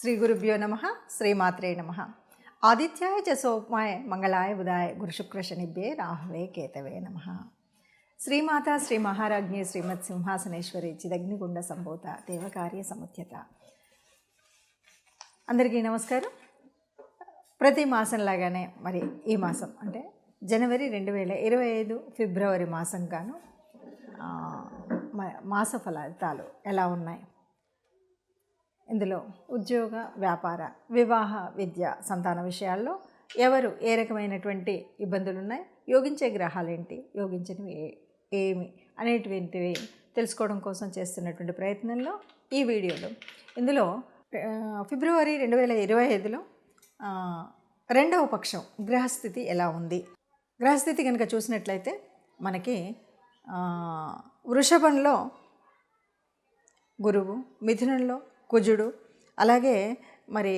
శ్రీ గురుభ్యో నమ. శ్రీమాత్రే నమ. ఆదిత్యాయ చ సోమాయ మంగళాయ బుధాయ గురుశుక్ర శనిభ్యే రాహవే కేతవే నమ. శ్రీమాత శ్రీ మహారాజ్ఞి శ్రీమత్ సింహాసనేశ్వరి చిదగ్నిగుండ సంభూత దేవకార్య సముద్యత. అందరికీ నమస్కారం. ప్రతి మాసంలాగానే మరి ఈ మాసం అంటే జనవరి 2025 ఫిబ్రవరి మాసం గాను మాస ఫలితాలు ఎలా ఉన్నాయి, ఇందులో ఉద్యోగ, వ్యాపార, వివాహ, విద్య, సంతాన విషయాల్లో ఎవరు ఏ రకమైనటువంటి ఇబ్బందులు ఉన్నాయి, యోగించే గ్రహాలు ఏంటి, యోగించినవి ఏమి అనేటువంటివి తెలుసుకోవడం కోసం చేస్తున్నటువంటి ప్రయత్నంలో ఈ వీడియోలో ఇందులో ఫిబ్రవరి 2025లో రెండవ పక్షం గ్రహస్థితి ఎలా ఉంది. గ్రహస్థితి కనుక చూసినట్లయితే మనకి వృషభంలో గురువు, మిథునంలో కుజుడు, అలాగే మరి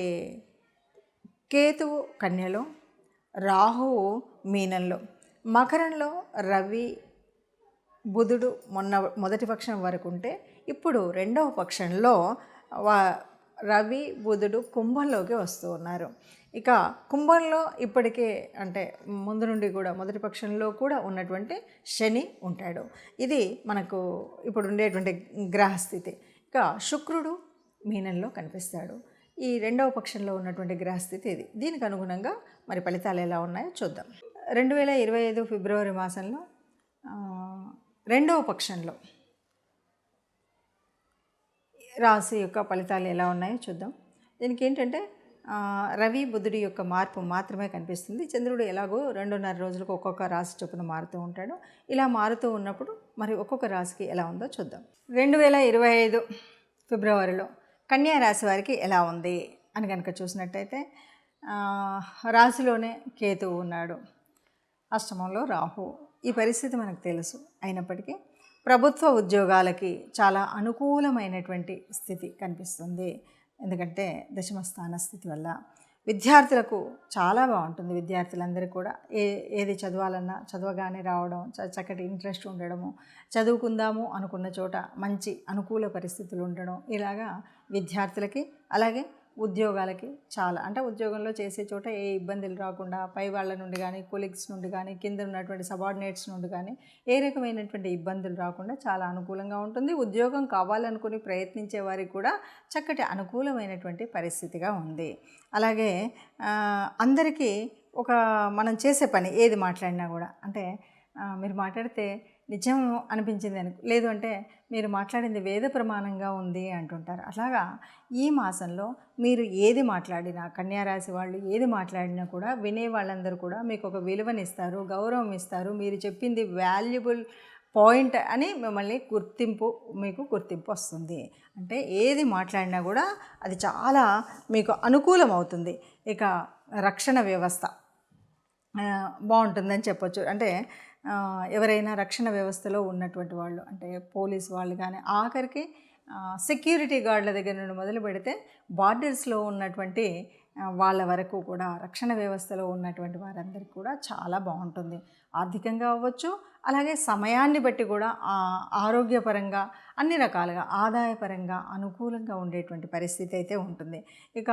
కేతువు కన్యలో, రాహువు మీనంలో, మకరంలో రవి బుధుడు మొదటి పక్షం వరకు ఉంటే ఇప్పుడు రెండవ పక్షంలో రవి బుధుడు కుంభంలోకి వస్తూ ఉన్నారు. ఇక కుంభంలో ఇప్పటికే అంటే ముందు నుండి కూడా మొదటి పక్షంలో కూడా ఉన్నటువంటి శని ఉంటాడు. ఇది మనకు ఇప్పుడు ఉండేటువంటి గ్రహస్థితి. ఇక శుక్రుడు మీనంలో కనిపిస్తాడు. ఈ రెండవ పక్షంలో ఉన్నటువంటి గ్రహస్థితి ఇది. దీనికి అనుగుణంగా మరి ఫలితాలు ఎలా ఉన్నాయో చూద్దాం. 2025 ఫిబ్రవరి మాసంలో రెండవ పక్షంలో రాశి యొక్క ఫలితాలు ఎలా ఉన్నాయో చూద్దాం. దీనికి ఏంటంటే రవి బుధుడి యొక్క మార్పు మాత్రమే కనిపిస్తుంది. చంద్రుడు ఎలాగో 2.5 రోజులకు ఒక్కొక్క రాశి చొప్పున మారుతూ ఉంటాడు. ఇలా మారుతూ ఉన్నప్పుడు మరి ఒక్కొక్క రాశికి ఎలా ఉందో చూద్దాం. 2025 ఫిబ్రవరిలో కన్యా రాశి వారికి ఎలా ఉంది అని కనుక చూసినట్టయితే రాశిలోనే కేతువు ఉన్నాడు, అష్టమంలో రాహు. ఈ పరిస్థితి మనకు తెలుసు. అయినప్పటికీ ప్రభుత్వ ఉద్యోగాలకి చాలా అనుకూలమైనటువంటి స్థితి కనిపిస్తుంది. ఎందుకంటే దశమ స్థాన స్థితి వల్ల విద్యార్థులకు చాలా బాగుంటుంది. విద్యార్థులందరూ కూడా ఏది చదవాలన్నా చదవగానే రావడం, చక్కటి ఇంట్రెస్ట్ ఉండడము, చదువుకుందాము అనుకున్న చోట మంచి అనుకూల పరిస్థితులు ఉండడం, ఇలాగా విద్యార్థులకి అలాగే ఉద్యోగాలకి చాలా అంటే ఉద్యోగంలో చేసే చోట ఏ ఇబ్బందులు రాకుండా పై వాళ్ళ నుండి కానీ, కొలీగ్స్ నుండి కానీ, కింద ఉన్నటువంటి సబార్డినేట్స్ నుండి కానీ ఏ రకమైనటువంటి ఇబ్బందులు రాకుండా చాలా అనుకూలంగా ఉంటుంది. ఉద్యోగం కావాలనుకుని ప్రయత్నించే వారికి కూడా చక్కటి అనుకూలమైనటువంటి పరిస్థితిగా ఉంది. అలాగే అందరికీ ఒక మనం చేసే పని ఏది మాట్లాడినా కూడా అంటే మీరు మాట్లాడితే నిజం అనిపించింది లేదు అంటే మీరు మాట్లాడింది వేద ప్రమాణంగా ఉంది అంటుంటారు. అలాగా ఈ మాసంలో మీరు ఏది మాట్లాడినా, కన్యారాశి వాళ్ళు ఏది మాట్లాడినా కూడా వినే వాళ్ళందరూ కూడా మీకు ఒక విలువనిస్తారు, గౌరవం ఇస్తారు. మీరు చెప్పింది వాల్యుబుల్ పాయింట్ అని మిమ్మల్ని మీకు గుర్తింపు వస్తుంది. అంటే ఏది మాట్లాడినా కూడా అది చాలా మీకు అనుకూలం అవుతుంది. ఇక రక్షణ వ్యవస్థ బాగుంటుందని చెప్పొచ్చు. అంటే ఎవరైనా రక్షణ వ్యవస్థలో ఉన్నటువంటి వాళ్ళు అంటే పోలీస్ వాళ్ళు కానీ, ఆఖరికి సెక్యూరిటీ గార్డుల దగ్గర నుండి మొదలు పెడితే బార్డర్స్లో ఉన్నటువంటి వాళ్ళ వరకు కూడా రక్షణ వ్యవస్థలో ఉన్నటువంటి వారందరికీ కూడా చాలా బాగుంటుంది. ఆర్థికంగా అవ్వచ్చు, అలాగే సమయాన్ని బట్టి కూడా ఆరోగ్యపరంగా అన్ని రకాలుగా ఆదాయపరంగా అనుకూలంగా ఉండేటువంటి పరిస్థితి అయితే ఉంటుంది. ఇక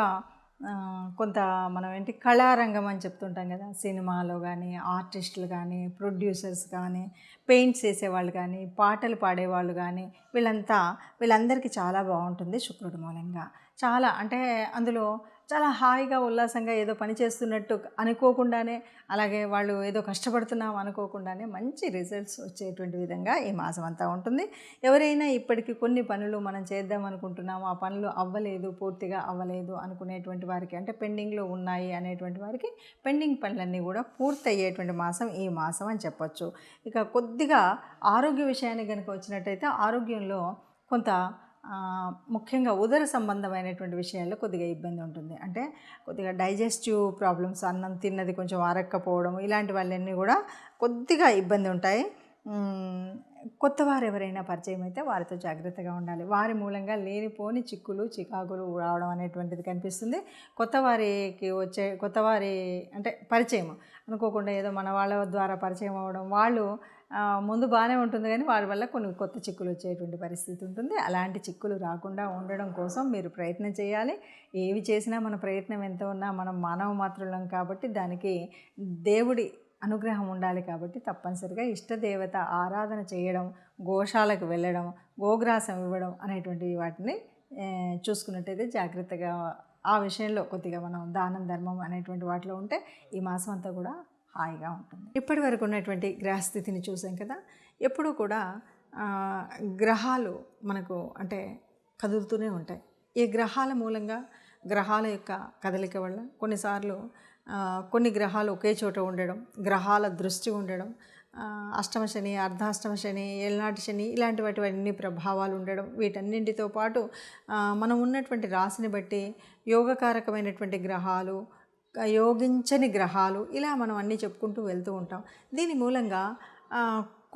కొంత మనం కళారంగం అని చెప్తుంటాం కదా, సినిమాలో కానీ, ఆర్టిస్టులు కానీ, ప్రొడ్యూసర్స్ కానీ, పెయింట్స్ వేసేవాళ్ళు కానీ, పాటలు పాడేవాళ్ళు కానీ వీళ్ళందరికీ చాలా బాగుంటుంది శుక్రుడి మూలంగా. చాలా అంటే అందులో చాలా హాయిగా ఉల్లాసంగా ఏదో పని చేస్తున్నట్టు అనుకోకుండానే, అలాగే వాళ్ళు ఏదో కష్టపడుతున్నాం అనుకోకుండానే మంచి రిజల్ట్స్ వచ్చేటువంటి విధంగా ఈ మాసం అంతా ఉంటుంది. ఎవరైనా ఇప్పటికీ కొన్ని పనులు మనం చేద్దాం అనుకుంటున్నాము, ఆ పనులు పూర్తిగా అవ్వలేదు అనుకునేటువంటి వారికి, అంటే పెండింగ్లో ఉన్నాయి అనేటువంటి వారికి పెండింగ్ పనులన్నీ కూడా పూర్తి అయ్యేటువంటి మాసం ఈ మాసం అని చెప్పొచ్చు. ఇక కొద్దిగా ఆరోగ్య విషయానికి కనుక వచ్చినట్టయితే ఆరోగ్యంలో కొంత ముఖ్యంగా ఉదర సంబంధమైనటువంటి విషయాల్లో కొద్దిగా ఇబ్బంది ఉంటుంది. అంటే కొద్దిగా డైజెస్టివ్ ప్రాబ్లమ్స్, అన్నం తిన్నది కొంచెం అరక్కపోవడం, ఇలాంటి వాళ్ళన్నీ కూడా కొద్దిగా ఇబ్బంది ఉంటాయి. కొత్త వారు ఎవరైనా పరిచయం అయితే వారితో జాగ్రత్తగా ఉండాలి. వారి మూలంగా లేనిపోని చిక్కులు చికాకులు రావడం అనేటువంటిది కనిపిస్తుంది. కొత్త వారి అంటే పరిచయం అనుకోకుండా ఏదో మన వాళ్ళ ద్వారా పరిచయం అవ్వడం, వాళ్ళు ముందు బాగానే ఉంటుంది కానీ వారి వల్ల కొన్ని కొత్త చిక్కులు వచ్చేటువంటి పరిస్థితి ఉంటుంది. అలాంటి చిక్కులు రాకుండా ఉండడం కోసం మీరు ప్రయత్నం చేయాలి. ఏవి చేసినా మన ప్రయత్నం ఎంత ఉన్నా మనం మానవ మాత్రులం కాబట్టి దానికి దేవుడి అనుగ్రహం ఉండాలి. కాబట్టి తప్పనిసరిగా ఇష్టదేవత ఆరాధన చేయడం, గోశాలకు వెళ్ళడం, గోగ్రాసం ఇవ్వడం అనేటువంటి వాటిని చూసుకున్నట్టయితే జాగ్రత్తగా ఆ విషయంలో కొద్దిగా మనం దానం ధర్మం అనేటువంటి వాటిలో ఉంటే ఈ మాసం అంతా కూడా హాయిగా ఉంటుంది. ఇప్పటి వరకు ఉన్నటువంటి గ్రహస్థితిని చూసాం కదా. ఎప్పుడూ కూడా గ్రహాలు మనకు అంటే కదులుతూనే ఉంటాయి. ఈ గ్రహాల మూలంగా గ్రహాల యొక్క కదలిక వల్ల కొన్నిసార్లు కొన్ని గ్రహాలు ఒకే చోట ఉండడం, గ్రహాల దృష్టి ఉండడం, అష్టమ శని, అర్ధాష్టమ శని, ఏళ్ళనాటి శని ఇలాంటి వాటివన్నీ ప్రభావాలు ఉండడం, వీటన్నింటితో పాటు మనం ఉన్నటువంటి రాశిని బట్టి యోగకారకమైనటువంటి గ్రహాలు, యోగించని గ్రహాలు ఇలా మనం అన్నీ చెప్పుకుంటూ వెళ్తూ ఉంటాం. దీని మూలంగా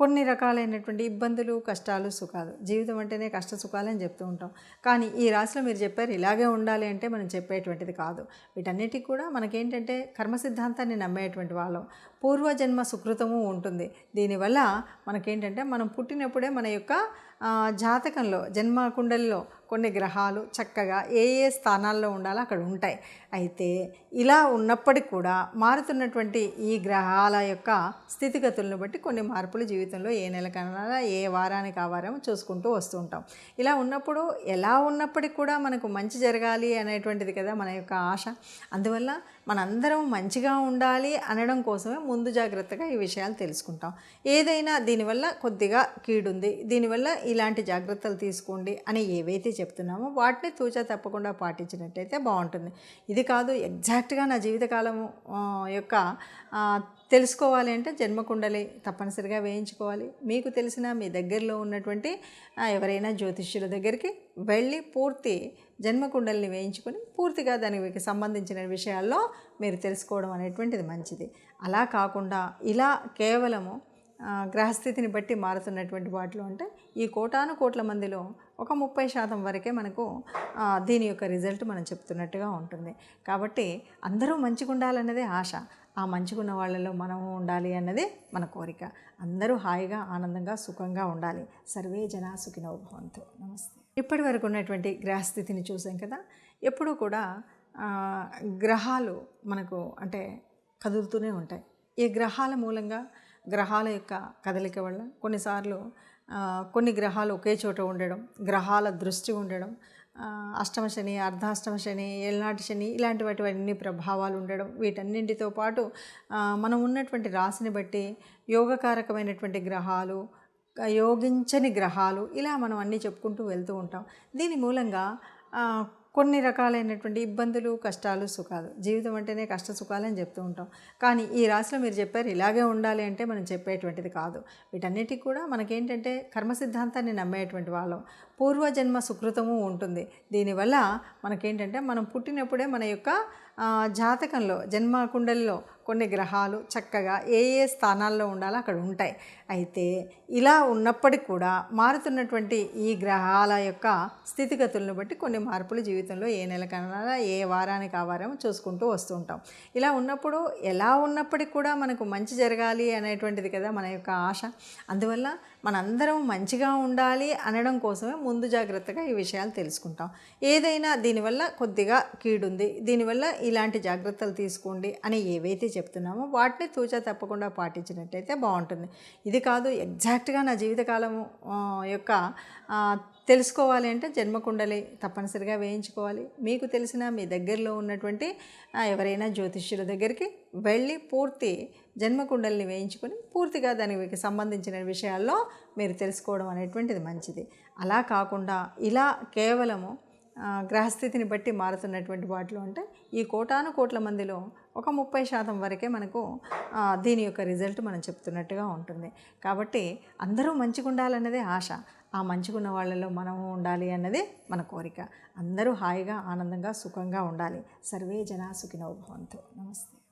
కొన్ని రకాలైనటువంటి ఇబ్బందులు, కష్టాలు, సుఖాలు, జీవితం అంటేనే కష్ట సుఖాలు అని చెప్తూ ఉంటాం. కానీ ఈ రాశిలో మీరు చెప్పారు ఇలాగే ఉండాలి అంటే మనం చెప్పేటువంటిది కాదు. వీటన్నిటికి కూడా మనకేంటంటే కర్మ సిద్ధాంతాన్ని నమ్మేటువంటి వాళ్ళం. పూర్వజన్మ సుకృతము ఉంటుంది. దీనివల్ల మనకేంటంటే మనం పుట్టినప్పుడే మన యొక్క జాతకంలో జన్మ కుండలిలో కొన్ని గ్రహాలు చక్కగా ఏ ఏ స్థానాల్లో ఉండాలో అక్కడ ఉంటాయి. అయితే ఇలా ఉన్నప్పటికీ కూడా మారుతున్నటువంటి ఈ గ్రహాల యొక్క స్థితిగతులను బట్టి కొన్ని మార్పులు జీవితంలో ఏ నెలకన్నా ఏ వారానికి ఆ వారం చూసుకుంటూ వస్తూ ఉంటాం. ఇలా ఉన్నప్పుడు ఎలా ఉన్నప్పటికీ కూడా మనకు మంచి జరగాలి అనేటువంటిది కదా మన యొక్క ఆశ. అందువల్ల మనందరం మంచిగా ఉండాలి అనడం కోసమే ముందు జాగ్రత్తగా ఈ విషయాలు తెలుసుకుంటాం. ఏదైనా దీనివల్ల కొద్దిగా కీడుంది, దీనివల్ల ఇలాంటి జాగ్రత్తలు తీసుకోండి అని ఏవైతే చెప్తున్నామో వాటిని తూచా తప్పకుండా పాటించినట్టయితే బాగుంటుంది. ఇది కాదు ఎగ్జాక్ట్గా నా జీవితకాలం యొక్క తెలుసుకోవాలి అంటే జన్మకుండలి తప్పనిసరిగా వేయించుకోవాలి. మీకు తెలిసిన మీ దగ్గరలో ఉన్నటువంటి ఎవరైనా జ్యోతిష్యుల దగ్గరికి వెళ్ళి పూర్తి జన్మకుండలిని వేయించుకొని పూర్తిగా దానికి సంబంధించిన విషయాల్లో మీరు తెలుసుకోవడం అనేటువంటిది మంచిది. అలా కాకుండా ఇలా కేవలము గ్రహస్థితిని బట్టి మారుతున్నటువంటి వాటిలో అంటే ఈ కోటాను కోట్ల మందిలో ఒక 30% వరకే మనకు దీని యొక్క రిజల్ట్ మనం చెప్తున్నట్టుగా ఉంటుంది. కాబట్టి అందరూ మంచిగా ఉండాలన్నదే ఆశ. ఆ మంచిగున్న వాళ్ళలో మనము ఉండాలి అన్నదే మన కోరిక. అందరూ హాయిగా ఆనందంగా సుఖంగా ఉండాలి. సర్వే జనా సుఖినో భవంతు. నమస్తే. ఇప్పటి వరకు ఉన్నటువంటి గ్రహస్థితిని చూసాం కదా. ఎప్పుడూ కూడా గ్రహాలు మనకు అంటే కదులుతూనే ఉంటాయి. ఈ గ్రహాల మూలంగా గ్రహాల యొక్క కదలిక వల్ల కొన్నిసార్లు కొన్ని గ్రహాలు ఒకే చోట ఉండడం, గ్రహాల దృష్టి ఉండడం, అష్టమ శని, అర్ధాష్టమ శని, ఏళ్ళనాటి శని ఇలాంటి వాటివన్నీ ప్రభావాలు ఉండడం, వీటన్నింటితో పాటు మనం ఉన్నటువంటి రాశిని బట్టి యోగకారకమైనటువంటి గ్రహాలు, యోగించని గ్రహాలు ఇలా మనం అన్నీ చెప్పుకుంటూ వెళ్తూ ఉంటాం. దీని మూలంగా కొన్ని రకాలైనటువంటి ఇబ్బందులు, కష్టాలు, సుఖాలు, జీవితం అంటేనే కష్ట సుఖాలు అని చెప్తూ ఉంటాం. కానీ ఈ రాశిలో మీరు చెప్పారు ఇలాగే ఉండాలి అంటే మనం చెప్పేటువంటిది కాదు. వీటన్నిటికి కూడా మనకేంటంటే కర్మ సిద్ధాంతాన్ని నమ్మేటువంటి వాళ్ళం. పూర్వజన్మ సుకృతము ఉంటుంది. దీనివల్ల మనకేంటంటే మనం పుట్టినప్పుడే మన యొక్క జాతకంలో జన్మ కుండలిలో కొన్ని గ్రహాలు చక్కగా ఏ ఏ స్థానాల్లో ఉండాలో అక్కడ ఉంటాయి. అయితే ఇలా ఉన్నప్పటికీ కూడా మారుతున్నటువంటి ఈ గ్రహాల యొక్క స్థితిగతులను బట్టి కొన్ని మార్పులు జీవితంలో ఏ నెలకన్నా ఏ వారానికి ఆ వారం చూసుకుంటూ వస్తూ ఉంటాం. ఇలా ఉన్నప్పుడు ఎలా ఉన్నప్పటికీ కూడా మనకు మంచి జరగాలి అనేటువంటిది కదా మన యొక్క ఆశ. అందువల్ల మనందరం మంచిగా ఉండాలి అనడం కోసమే ముందు జాగ్రత్తగా ఈ విషయాలు తెలుసుకుంటాం. ఏదైనా దీనివల్ల కొద్దిగా కీడుంది, దీనివల్ల ఇలాంటి జాగ్రత్తలు తీసుకోండి అని ఏవైతే చెప్తున్నామో వాటిని తూచా తప్పకుండా పాటించినట్టయితే బాగుంటుంది. ఇది కాదు ఎగ్జాక్ట్గా నా జీవితకాలం యొక్క తెలుసుకోవాలి అంటే జన్మకుండలి తప్పనిసరిగా వేయించుకోవాలి. మీకు తెలిసిన మీ దగ్గరలో ఉన్నటువంటి ఎవరైనా జ్యోతిష్యుల దగ్గరికి వెళ్ళి పూర్తి జన్మకుండలిని వేయించుకొని పూర్తిగా దానికి సంబంధించిన విషయాల్లో మీరు తెలుసుకోవడం అనేటువంటిది మంచిది. అలా కాకుండా ఇలా కేవలము గ్రహస్థితిని బట్టి మారుతున్నటువంటి వాటిలో అంటే ఈ కోటాను కోట్ల మందిలో ఒక 30% వరకే మనకు దీని యొక్క రిజల్ట్ మనం చెప్తున్నట్టుగా ఉంటుంది. కాబట్టి అందరూ మంచిగా ఉండాలన్నదే ఆశ. ఆ మంచిగున్న వాళ్ళలో మనము ఉండాలి అన్నదే మన కోరిక. అందరూ హాయిగా ఆనందంగా సుఖంగా ఉండాలి. సర్వే జనా సుఖినో భవంతు. నమస్తే.